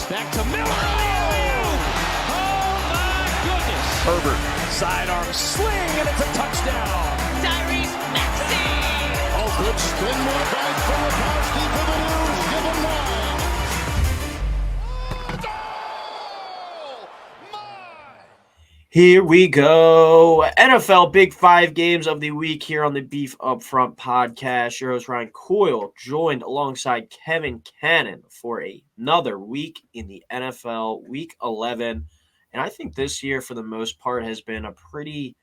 Back to Miller. Oh, my goodness. Herbert, sidearm sling, and it's a touchdown. Tyrese Maxey. Oh, good spin move by Filipowski for the news. Give him 9. Here we go. NFL Big Five games of the week here on the Beef Up Front podcast. Your host, Ryan Coyle, joined alongside Kevin Cannon for another week in the NFL, Week 11. And I think this year, for the most part, has been a pretty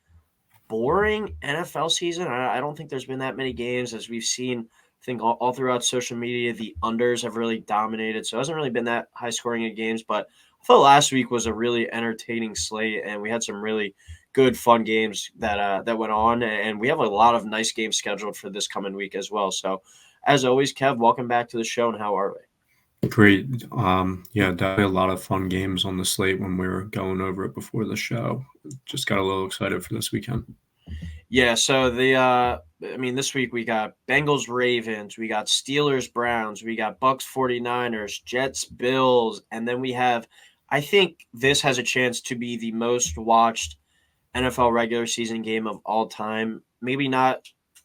boring NFL season. I don't think there's been that many games, as we've seen. I think all throughout social media, the unders have really dominated. So it hasn't really been that high scoring of games, but I thought last week was a really entertaining slate, and we had some really good, fun games that went on, and we have a lot of nice games scheduled for this coming week as well. So, as always, Kev, welcome back to the show, and how are we? Great. Yeah, definitely a lot of fun games on the slate when we were going over it before the show. Just got a little excited for this weekend. Yeah, so this week we got Bengals, Ravens, we got Steelers, Browns, we got Bucks, 49ers, Jets, Bills, and then we have, I think this has a chance to be the most watched NFL regular season game of all time. Maybe not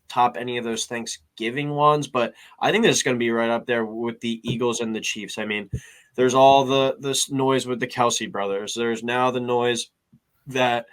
top any of those Thanksgiving ones, but I think this is going to be right up there with the Eagles and the Chiefs. I mean, there's all this noise with the Kelsey brothers. There's now the noise that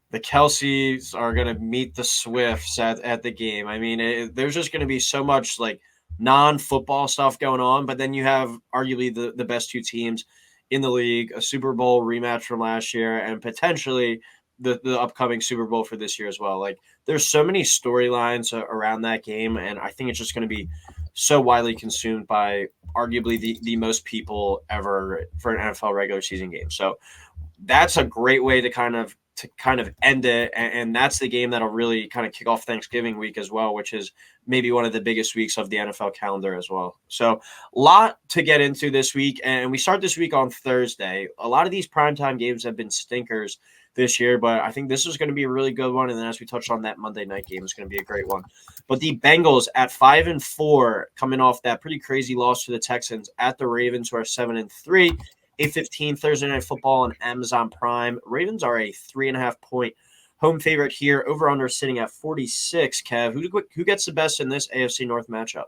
the Kelseys are going to meet the Swifts at the game. I mean, there's just going to be so much like non-football stuff going on, but then you have arguably the best two teams in the league, a Super Bowl rematch from last year, and potentially the upcoming Super Bowl for this year as well. Like, there's so many storylines around that game, and I think it's just going to be so widely consumed by arguably the most people ever for an NFL regular season game. So that's a great way to kind of end it, and that's the game that'll really kind of kick off Thanksgiving week as well, which is maybe one of the biggest weeks of the NFL calendar as well. So a lot to get into this week, and we start this week on Thursday. A lot of these primetime games have been stinkers this year, but I think this is going to be a really good one, and then as we touched on, that Monday night game is going to be a great one. But the Bengals at 5-4, coming off that pretty crazy loss to the Texans, at the Ravens, who are 7-3, 8:15 Thursday Night Football on Amazon Prime. Ravens are a 3.5-point home favorite here. Over-under sitting at 46. Kev, who gets the best in this AFC North matchup?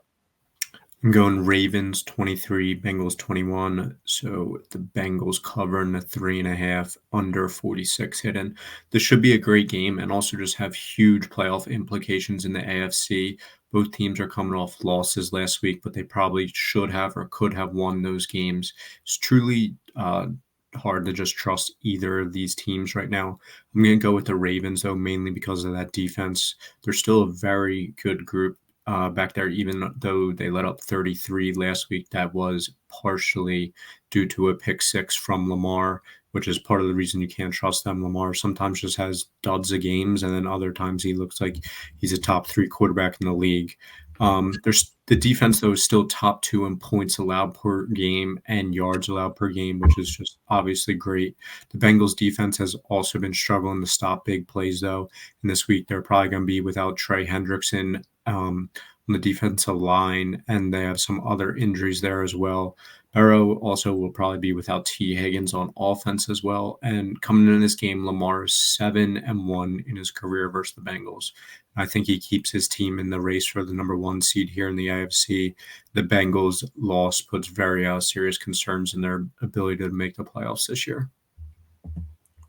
I'm going Ravens 23, Bengals 21. So the Bengals covering the 3.5, under 46 hidden. This should be a great game and also just have huge playoff implications in the AFC. Both teams are coming off losses last week, but they probably should have or could have won those games. It's truly hard to just trust either of these teams right now. I'm going to go with the Ravens, though, mainly because of that defense. They're still a very good group back there, even though they let up 33 last week. That was partially due to a pick six from Lamar, which is part of the reason you can't trust them. Lamar sometimes just has duds of games, and then other times he looks like he's a top 3 quarterback in the league. There's the defense, though, is still top 2 in points allowed per game and yards allowed per game, which is just obviously great. The Bengals defense has also been struggling to stop big plays, though. And this week they're probably going to be without Trey Hendrickson on the defensive line, and they have some other injuries there as well. Burrow also will probably be without T. Higgins on offense as well. And coming in this game, Lamar is 7-1 in his career versus the Bengals. I think he keeps his team in the race for the number 1 seed here in the AFC. The Bengals' loss puts very serious concerns in their ability to make the playoffs this year.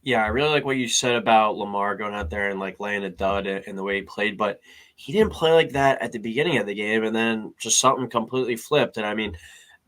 Yeah, I really like what you said about Lamar going out there and like laying a dud in the way he played, but he didn't play like that at the beginning of the game, and then just something completely flipped. And I mean,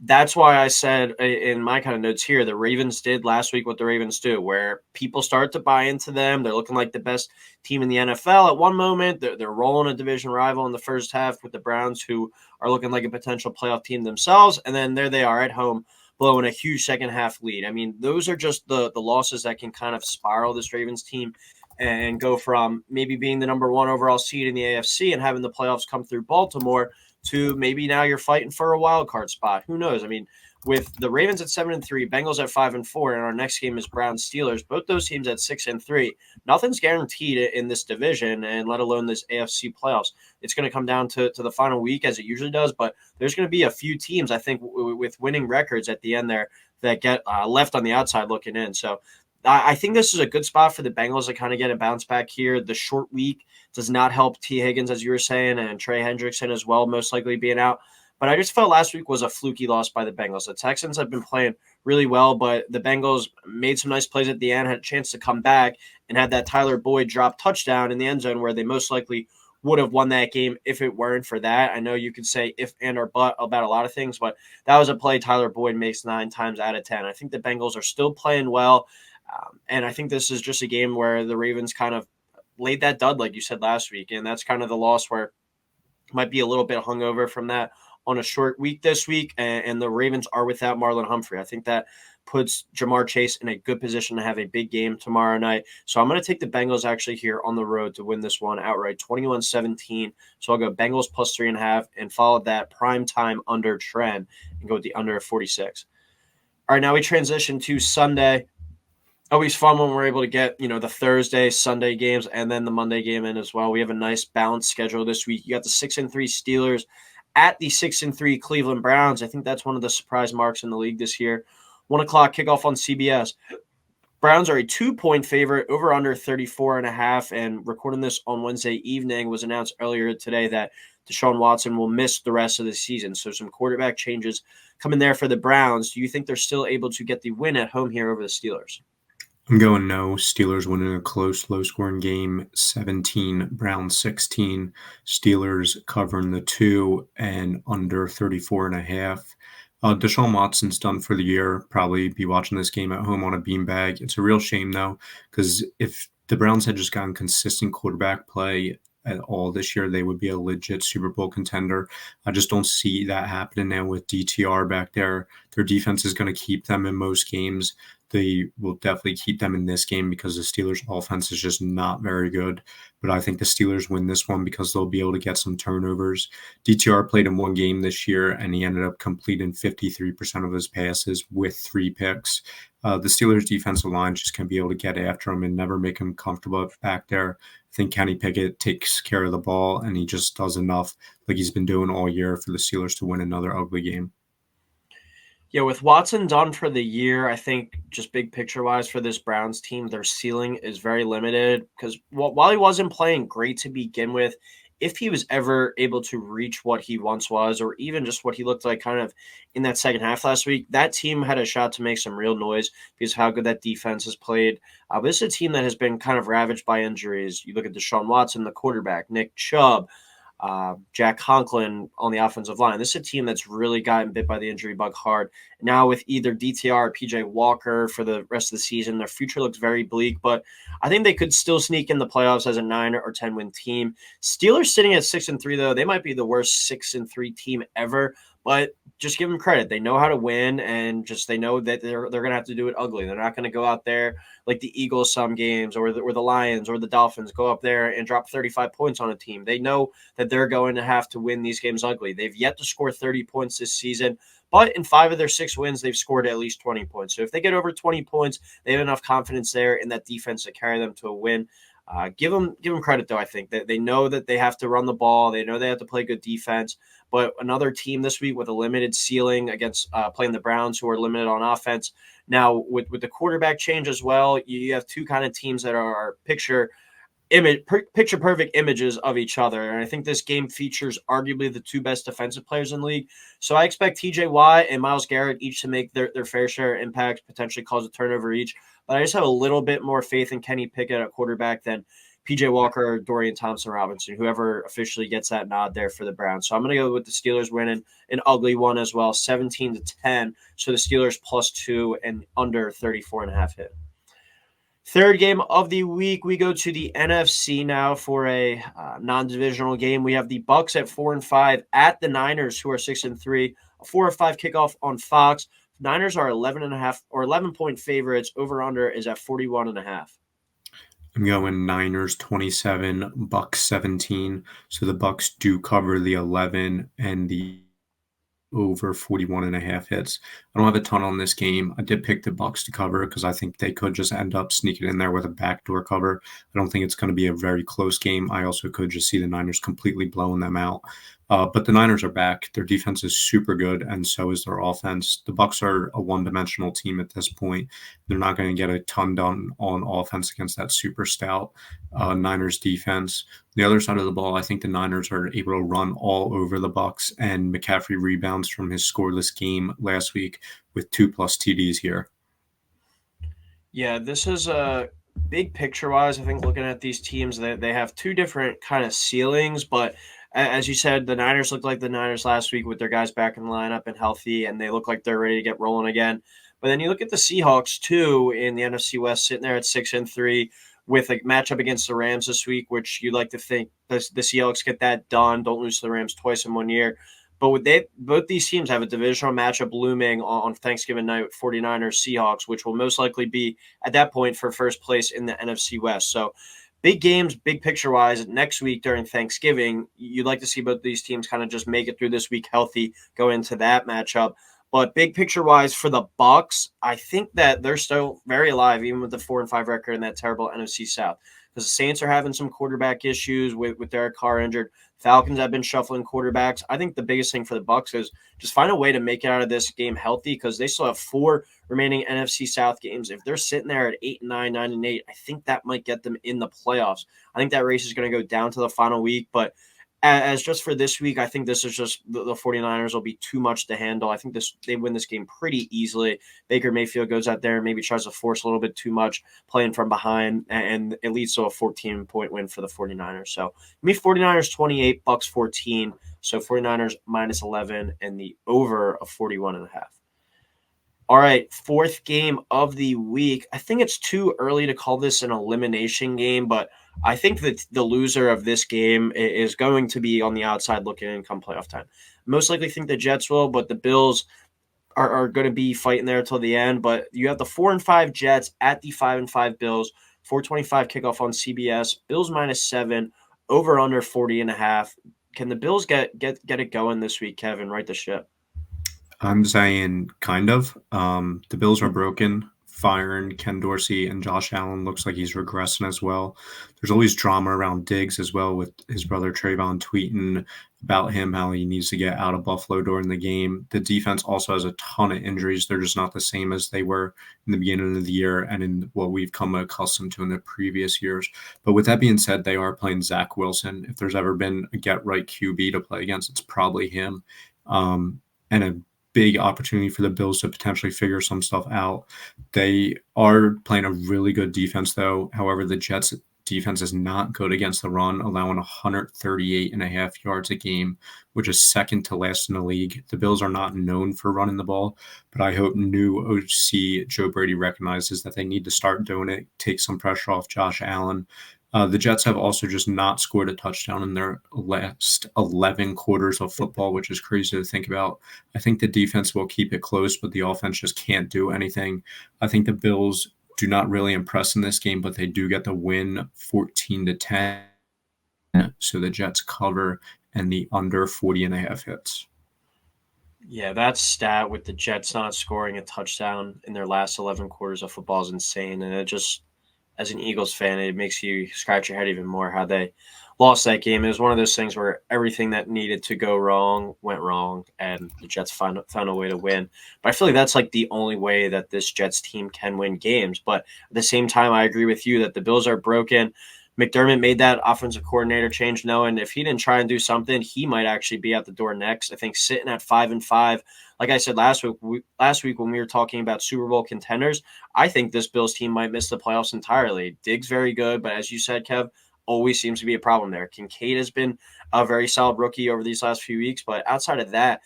that's why I said in my kind of notes here, the Ravens did last week what the Ravens do, where people start to buy into them. They're looking like the best team in the NFL at one moment. They're rolling a division rival in the first half with the Browns, who are looking like a potential playoff team themselves. And then there they are at home, blowing a huge second half lead. I mean, those are just the losses that can kind of spiral this Ravens team and go from maybe being the number 1 overall seed in the AFC and having the playoffs come through Baltimore to maybe now you're fighting for a wild card spot. Who knows? I mean, with the Ravens at 7-3, Bengals at 5-4, and our next game is Browns Steelers. Both those teams at 6-3. Nothing's guaranteed in this division, and let alone this AFC playoffs. It's going to come down to the final week, as it usually does. But there's going to be a few teams, I think, with winning records at the end there that get left on the outside looking in. So I think this is a good spot for the Bengals to kind of get a bounce back here. The short week does not help T. Higgins, as you were saying, and Trey Hendrickson as well, most likely being out. But I just felt last week was a fluky loss by the Bengals. The Texans have been playing really well, but the Bengals made some nice plays at the end, had a chance to come back, and had that Tyler Boyd drop touchdown in the end zone where they most likely would have won that game if it weren't for that. I know you could say if and or but about a lot of things, but that was a play Tyler Boyd makes 9 times out of 10. I think the Bengals are still playing well. And I think this is just a game where the Ravens kind of laid that dud, like you said last week. And that's kind of the loss where might be a little bit hungover from that on a short week this week. And the Ravens are without Marlon Humphrey. I think that puts Jamar Chase in a good position to have a big game tomorrow night. So I'm going to take the Bengals actually here on the road to win this one outright, 21-17. So I'll go Bengals plus 3.5 and follow that prime time under trend and go with the under 46. All right, now we transition to Sunday. Always fun when we're able to get, the Thursday, Sunday games, and then the Monday game in as well. We have a nice balanced schedule this week. You got the 6-3 Steelers at the 6-3 Cleveland Browns. I think that's one of the surprise marks in the league this year. 1 o'clock kickoff on CBS. Browns are a 2-point favorite, over under 34.5. And recording this on Wednesday evening, was announced earlier today that Deshaun Watson will miss the rest of the season. So some quarterback changes coming there for the Browns. Do you think they're still able to get the win at home here over the Steelers? I'm going no. Steelers winning a close, low-scoring game, 17, Browns 16. Steelers covering the 2 and under 34.5. Deshaun Watson's done for the year. Probably be watching this game at home on a beanbag. It's a real shame, though, because if the Browns had just gotten consistent quarterback play at all this year, they would be a legit Super Bowl contender. I just don't see that happening now with DTR back there. Their defense is going to keep them in most games. They will definitely keep them in this game because the Steelers' offense is just not very good. But I think the Steelers win this one because they'll be able to get some turnovers. DTR played in one game this year, and he ended up completing 53% of his passes with 3 picks. The Steelers' defensive line just can be able to get after him and never make him comfortable back there. I think Kenny Pickett takes care of the ball, and he just does enough like he's been doing all year for the Steelers to win another ugly game. Yeah, with Watson done for the year, I think just big picture-wise for this Browns team, their ceiling is very limited because while he wasn't playing great to begin with, if he was ever able to reach what he once was or even just what he looked like kind of in that second half last week, that team had a shot to make some real noise because of how good that defense has played. But this is a team that has been kind of ravaged by injuries. You look at Deshaun Watson, the quarterback, Nick Chubb, Jack Conklin on the offensive line. This is a team that's really gotten bit by the injury bug hard. Now with either DTR or PJ Walker for the rest of the season, their future looks very bleak, but I think they could still sneak in the playoffs as a 9 or 10 win team. Steelers sitting at 6-3 though, they might be the worst 6-3 team ever, but just give them credit. They know how to win, and just they know that they're going to have to do it ugly. They're not going to go out there like the Eagles some games or the Lions or the Dolphins go up there and drop 35 points on a team. They know that they're going to have to win these games ugly. They've yet to score 30 points this season, but in 5 of their 6 wins, they've scored at least 20 points. So if they get over 20 points, they have enough confidence there in that defense to carry them to a win. Give them credit, though. I think that they know that they have to run the ball. They know they have to play good defense. But another team this week with a limited ceiling against playing the Browns, who are limited on offense. Now, with the quarterback change as well, you have 2 kind of teams that are picture perfect images of each other. And I think this game features arguably the 2 best defensive players in the league. So I expect TJ Watt and Myles Garrett each to make their fair share of impact, potentially cause a turnover each. But I just have a little bit more faith in Kenny Pickett at quarterback than PJ Walker or Dorian Thompson-Robinson, whoever officially gets that nod there for the Browns. So I'm going to go with the Steelers winning an ugly one as well, 17-10. So the Steelers +2 and under 34.5 hit. Third game of the week, we go to the NFC now for a non-divisional game. We have the Bucs at 4-5 at the Niners, who are 6-3. A 4-5 kickoff on Fox. Niners are 11.5 or 11-point favorites. Over under is at 41.5. I'm going Niners 27, Bucs 17. So the Bucs do cover the 11 and the over 41.5 hits. I don't have a ton on this game. I did pick the Bucs to cover because I think they could just end up sneaking in there with a backdoor cover. I don't think it's going to be a very close game. I also could just see the Niners completely blowing them out. But the Niners are back. Their defense is super good, and so is their offense. The Bucs are a one-dimensional team at this point. They're not going to get a ton done on offense against that super stout Niners defense. The other side of the ball, I think the Niners are able to run all over the Bucs, and McCaffrey rebounds from his scoreless game last week with 2+ TDs here. Yeah, this is a big picture-wise. I think looking at these teams, they have two different kind of ceilings, but as you said, the Niners look like the Niners last week with their guys back in the lineup and healthy, and they look like they're ready to get rolling again. But then you look at the Seahawks, too, in the NFC West, sitting there at 6-3 with a matchup against the Rams this week, which you'd like to think the Seahawks get that done, don't lose to the Rams twice in 1 year. But both these teams have a divisional matchup looming on Thanksgiving night with 49ers Seahawks, which will most likely be at that point for first place in the NFC West. So big games, big picture wise, next week during Thanksgiving, you'd like to see both these teams kind of just make it through this week healthy, go into that matchup. But big picture wise for the Bucs, I think that they're still very alive, even with the 4-5 record in that terrible NFC South. Because the Saints are having some quarterback issues with Derek Carr injured. Falcons have been shuffling quarterbacks. I think the biggest thing for the Bucs is just find a way to make it out of this game healthy because they still have 4 remaining NFC South games. If they're sitting there at 8-9, 9-8, I think that might get them in the playoffs. I think that race is going to go down to the final week, but as just for this week, I think this is just the 49ers will be too much to handle. I think they win this game pretty easily. Baker Mayfield goes out there and maybe tries to force a little bit too much playing from behind, and it leads to a 14-point win for the 49ers. So, me 49ers 28, Bucs 14. So, 49ers minus 11 and the over of 41.5. All right, fourth game of the week. I think it's too early to call this an elimination game, but I think that the loser of this game is going to be on the outside looking in come playoff time. Most likely think the Jets will, but the Bills are going to be fighting there till the end. But you have the 4-5 Jets at the 5-5 Bills, 4:25 kickoff on CBS. Bills minus 7, over under 40.5. Can the Bills get it going this week, Kevin? Right the ship. I'm saying kind of. The Bills are broken. Firing Ken Dorsey and Josh Allen looks like he's regressing as well. There's always drama around Diggs as well with his brother Trayvon tweeting about him, how he needs to get out of Buffalo during the game. The defense also has a ton of injuries. They're just not the same as they were in the beginning of the year and in what we've come accustomed to in the previous years. But with that being said, they are playing Zach Wilson. If there's ever been a get-right QB to play against, it's probably him. And a big opportunity for the Bills to potentially figure some stuff out. They are playing a really good defense, though. However, the Jets' defense is not good against the run, allowing 138.5 yards a game, which is second to last in the league. The Bills are not known for running the ball, but I hope new OC Joe Brady recognizes that they need to start doing it, take some pressure off Josh Allen. The Jets have also just not scored a touchdown in their last 11 quarters of football, which is crazy to think about. I think the defense will keep it close, but the offense just can't do anything. I think the Bills do not really impress in this game, but they do get the win 14-10. So the Jets cover and the under 40.5 hits. Yeah, that stat with the Jets not scoring a touchdown in their last 11 quarters of football is insane. And it just, as an Eagles fan, it makes you scratch your head even more how they lost that game. It was one of those things where everything that needed to go wrong went wrong, and the Jets found a way to win. But I feel like that's like the only way that this Jets team can win games. But at the same time, I agree with you that the Bills are broken. McDermott made that offensive coordinator change knowing if he didn't try and do something, he might actually be out the door next. I think sitting at 5-5, like I said last week when we were talking about Super Bowl contenders, I think this Bills team might miss the playoffs entirely. Diggs very good, but as you said, Kev, always seems to be a problem there. Kincaid has been a very solid rookie over these last few weeks, but outside of that,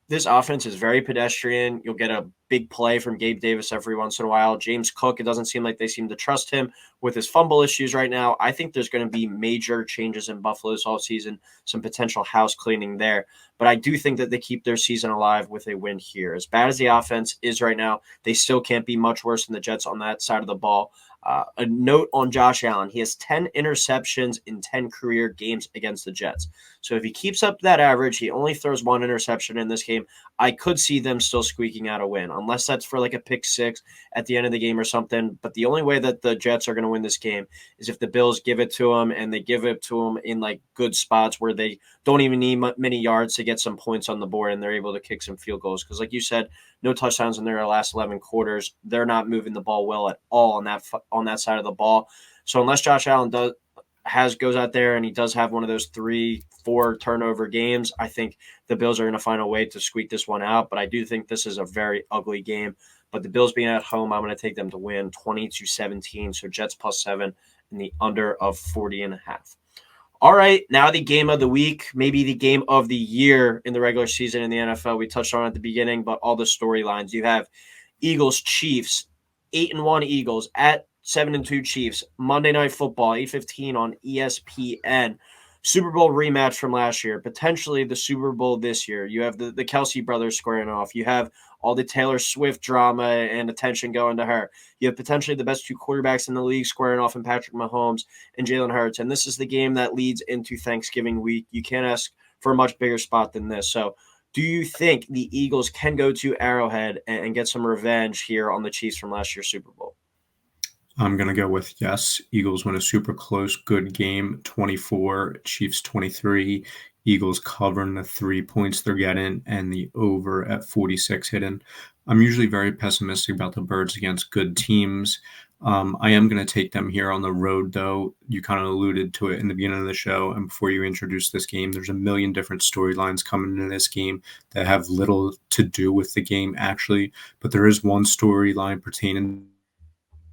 this offense is very pedestrian. You'll get a big play from Gabe Davis every once in a while. James Cook, it doesn't seem like they seem to trust him with his fumble issues right now. I think there's going to be major changes in Buffalo's offseason, some potential house cleaning there. But I do think that they keep their season alive with a win here. As bad as the offense is right now, they still can't be much worse than the Jets on that side of the ball. A note on Josh Allen. He has 10 interceptions in 10 career games against the Jets. So if he keeps up that average, he only throws 1 interception in this game. I could see them still squeaking out a win, unless that's for like a pick 6 at the end of the game or something. But the only way that the Jets are going to win this game is if the Bills give it to them, and they give it to them in like good spots where they don't even need many yards to get some points on the board, and they're able to kick some field goals. Because like you said, no touchdowns in their last 11 quarters. They're not moving the ball well at all on that side of the ball. So unless Josh Allen goes out there and he does have one of those 3-4 turnover games, I think the Bills are going to find a way to squeak this one out. But I do think this is a very ugly game. But the Bills being at home, I'm going to take them to win 20-17. So Jets +7 and the under of 40.5. All right, now the game of the week, maybe the game of the year in the regular season in the NFL. We touched on it at the beginning, but all the storylines. You have Eagles, Chiefs, 8-1 Eagles at 7-2 Chiefs. Monday Night Football, 8:15 on ESPN. Super Bowl rematch from last year, potentially the Super Bowl this year. You have the Kelsey brothers squaring off. You have all the Taylor Swift drama and attention going to her. You have potentially the best 2 quarterbacks in the league squaring off in Patrick Mahomes and Jalen Hurts. And this is the game that leads into Thanksgiving week. You can't ask for a much bigger spot than this. So do you think the Eagles can go to Arrowhead and get some revenge here on the Chiefs from last year's Super Bowl? I'm going to go with yes. Eagles win a super close, good game, 24, Chiefs 23. Eagles covering the 3 points they're getting and the over at 46 hidden. I'm usually very pessimistic about the Birds against good teams. I am going to take them here on the road, though. You kind of alluded to it in the beginning of the show. And before you introduce this game, there's a million different storylines coming into this game that have little to do with the game, actually. But there is one storyline pertaining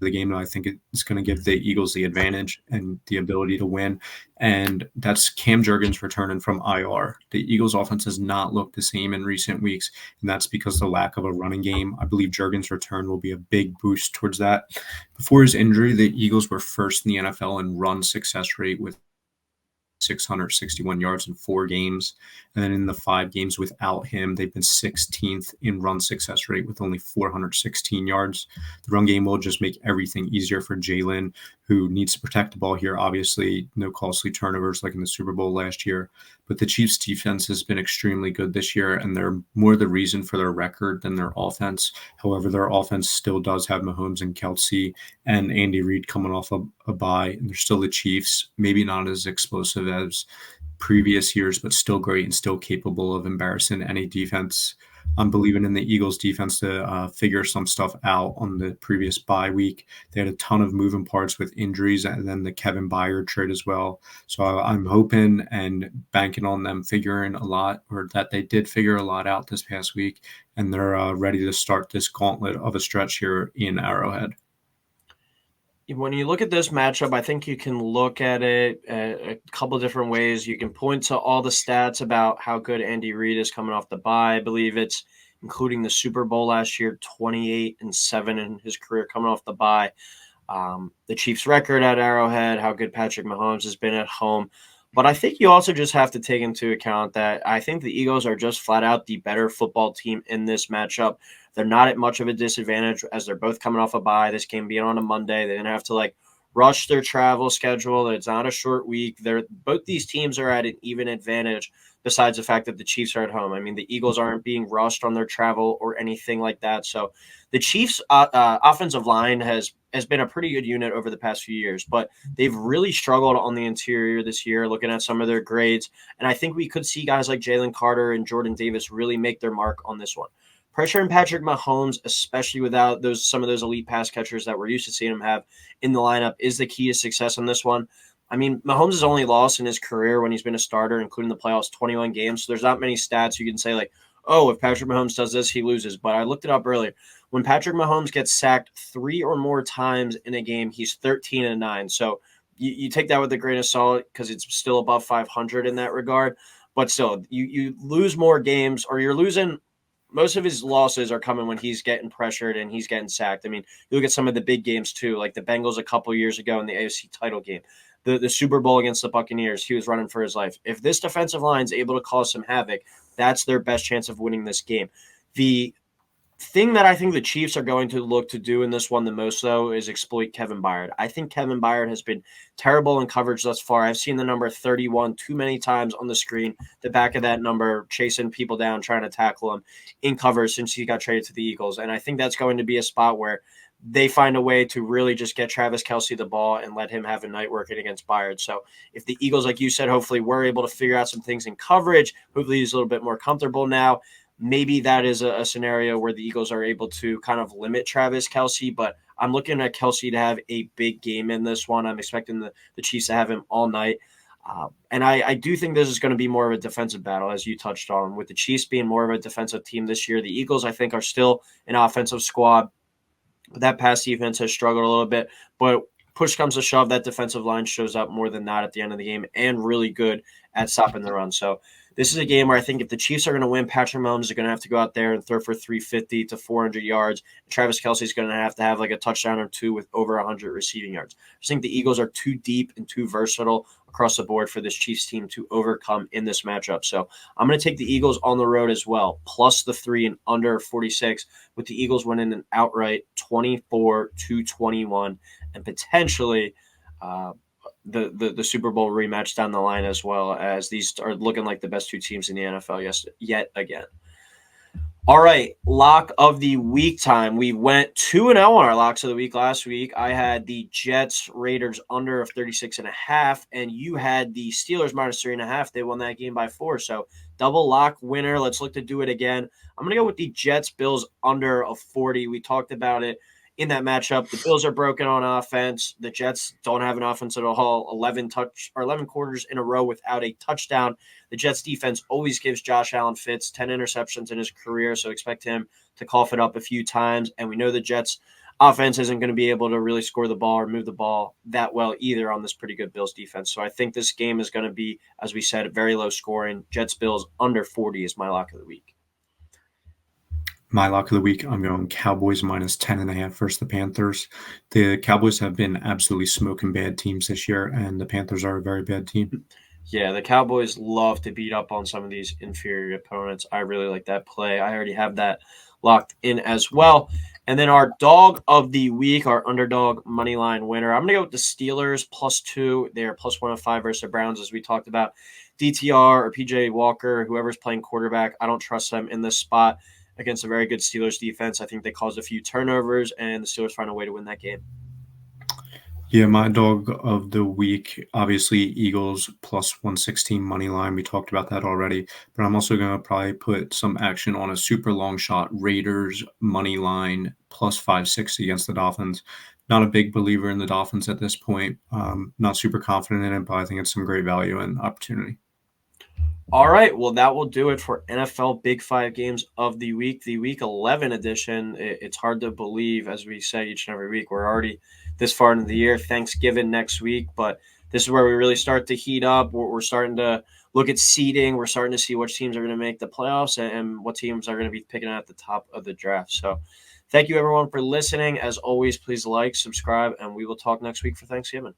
the game that I think is going to give the Eagles the advantage and the ability to win, and that's Cam Jurgens returning from IR. The Eagles offense has not looked the same in recent weeks, and that's because of the lack of a running game. I believe Jurgens' return will be a big boost towards that. Before his injury, the Eagles were first in the NFL in run success rate with 661 yards in 4 games. And then in the 5 games without him, they've been 16th in run success rate with only 416 yards. The run game will just make everything easier for Jalen, who needs to protect the ball here. Obviously, no costly turnovers like in the Super Bowl last year. But the Chiefs' defense has been extremely good this year, and they're more the reason for their record than their offense. However, their offense still does have Mahomes and Kelsey and Andy Reid coming off a bye, and they're still the Chiefs, maybe not as explosive as previous years, but still great and still capable of embarrassing any defense. I'm believing in the Eagles defense to figure some stuff out on the previous bye week. They had a ton of moving parts with injuries and then the Kevin Byard trade as well. So I'm hoping and banking on them figuring a lot, or that they did figure a lot out this past week, and they're ready to start this gauntlet of a stretch here in Arrowhead. When you look at this matchup, I think you can look at it a couple different ways. You can point to all the stats about how good Andy Reid is coming off the bye. I believe it's including the Super Bowl last year, 28-7 in his career coming off the bye. The Chiefs' record at Arrowhead, how good Patrick Mahomes has been at home. But I think you also just have to take into account that I think the Eagles are just flat out the better football team in this matchup. They're not at much of a disadvantage as they're both coming off a bye. This game being on a Monday, they didn't have to rush their travel schedule. It's not a short week. Both these teams are at an even advantage besides the fact that the Chiefs are at home. I mean, the Eagles aren't being rushed on their travel or anything like that. So the Chiefs' offensive line has been a pretty good unit over the past few years, but they've really struggled on the interior this year, looking at some of their grades. And I think we could see guys like Jalen Carter and Jordan Davis really make their mark on this one. Pressure and Patrick Mahomes, especially without some of those elite pass catchers that we're used to seeing him have in the lineup, is the key to success on this one. I mean, Mahomes has only lost in his career when he's been a starter, including the playoffs, 21 games. So there's not many stats you can say if Patrick Mahomes does this, he loses. But I looked it up earlier. When Patrick Mahomes gets sacked 3 or more times in a game, he's 13-9. So you take that with a grain of salt because it's still above 500 in that regard. But still, you lose more games, or you're losing most of his losses are coming when he's getting pressured and he's getting sacked. I mean, you look at some of the big games too, like the Bengals a couple years ago in the AFC title game, the Super Bowl against the Buccaneers. He was running for his life. If this defensive line is able to cause some havoc, that's their best chance of winning this game. The thing that I think the Chiefs are going to look to do in this one the most, though, is exploit Kevin Byard. I think Kevin Byard has been terrible in coverage thus far. I've seen the number 31 too many times on the screen, the back of that number, chasing people down, trying to tackle him in coverage since he got traded to the Eagles. And I think that's going to be a spot where they find a way to really just get Travis Kelce the ball and let him have a night working against Byard. So if the Eagles, like you said, hopefully were able to figure out some things in coverage, hopefully he's a little bit more comfortable now. Maybe that is a scenario where the Eagles are able to kind of limit Travis Kelce, but I'm looking at Kelce to have a big game in this one. I'm expecting the Chiefs to have him all night. And I do think this is going to be more of a defensive battle, as you touched on, with the Chiefs being more of a defensive team this year. The Eagles, I think, are still an offensive squad. That pass defense has struggled a little bit, but push comes to shove, that defensive line shows up more than not at the end of the game and really good at stopping the run. So this is a game where I think if the Chiefs are going to win, Patrick Mahomes is going to have to go out there and throw for 350 to 400 yards. Travis Kelce is going to have like a touchdown or two with over 100 receiving yards. I think the Eagles are too deep and too versatile across the board for this Chiefs team to overcome in this matchup. So I'm going to take the Eagles on the road as well, plus the 3 and under 46, with the Eagles winning an outright 24-21 and potentially the Super Bowl rematch down the line, as well, as these are looking like the best two teams in the NFL yet again. All right, lock of the week time. We went 2-0 on our locks of the week last week. I had the Jets Raiders under of 36.5, and you had the Steelers minus 3.5. They won that game by 4. So double lock winner. Let's look to do it again. I'm going to go with the Jets Bills under of 40. We talked about it in that matchup. The Bills are broken on offense. The Jets don't have an offense at all. 11 quarters in a row without a touchdown. The Jets defense always gives Josh Allen fits, 10 interceptions in his career, so expect him to cough it up a few times. And we know the Jets offense isn't going to be able to really score the ball or move the ball that well either on this pretty good Bills defense. So I think this game is going to be, as we said, very low scoring. Jets Bills under 40 is my lock of the week. My lock of the week, I'm going Cowboys minus 10.5 versus the Panthers. The Cowboys have been absolutely smoking bad teams this year, and the Panthers are a very bad team. Yeah, the Cowboys love to beat up on some of these inferior opponents. I really like that play. I already have that locked in as well. And then our dog of the week, our underdog money line winner, I'm going to go with the Steelers plus 2. They're plus 105 versus the Browns, as we talked about. DTR or PJ Walker, whoever's playing quarterback, I don't trust them in this spot against a very good Steelers defense. I think they caused a few turnovers, and the Steelers find a way to win that game. Yeah, my dog of the week, obviously Eagles plus 116 money line. We talked about that already, but I'm also going to probably put some action on a super long shot Raiders money line plus 560 against the Dolphins. Not a big believer in the Dolphins at this point. Not super confident in it, but I think it's some great value and opportunity. All right, well, that will do it for NFL Big 5 games of the week. The Week 11 edition, it's hard to believe, as we say each and every week, we're already this far into the year, Thanksgiving next week, but this is where we really start to heat up. We're starting to look at seeding. We're starting to see which teams are going to make the playoffs and what teams are going to be picking at the top of the draft. So thank you, everyone, for listening. As always, please like, subscribe, and we will talk next week for Thanksgiving.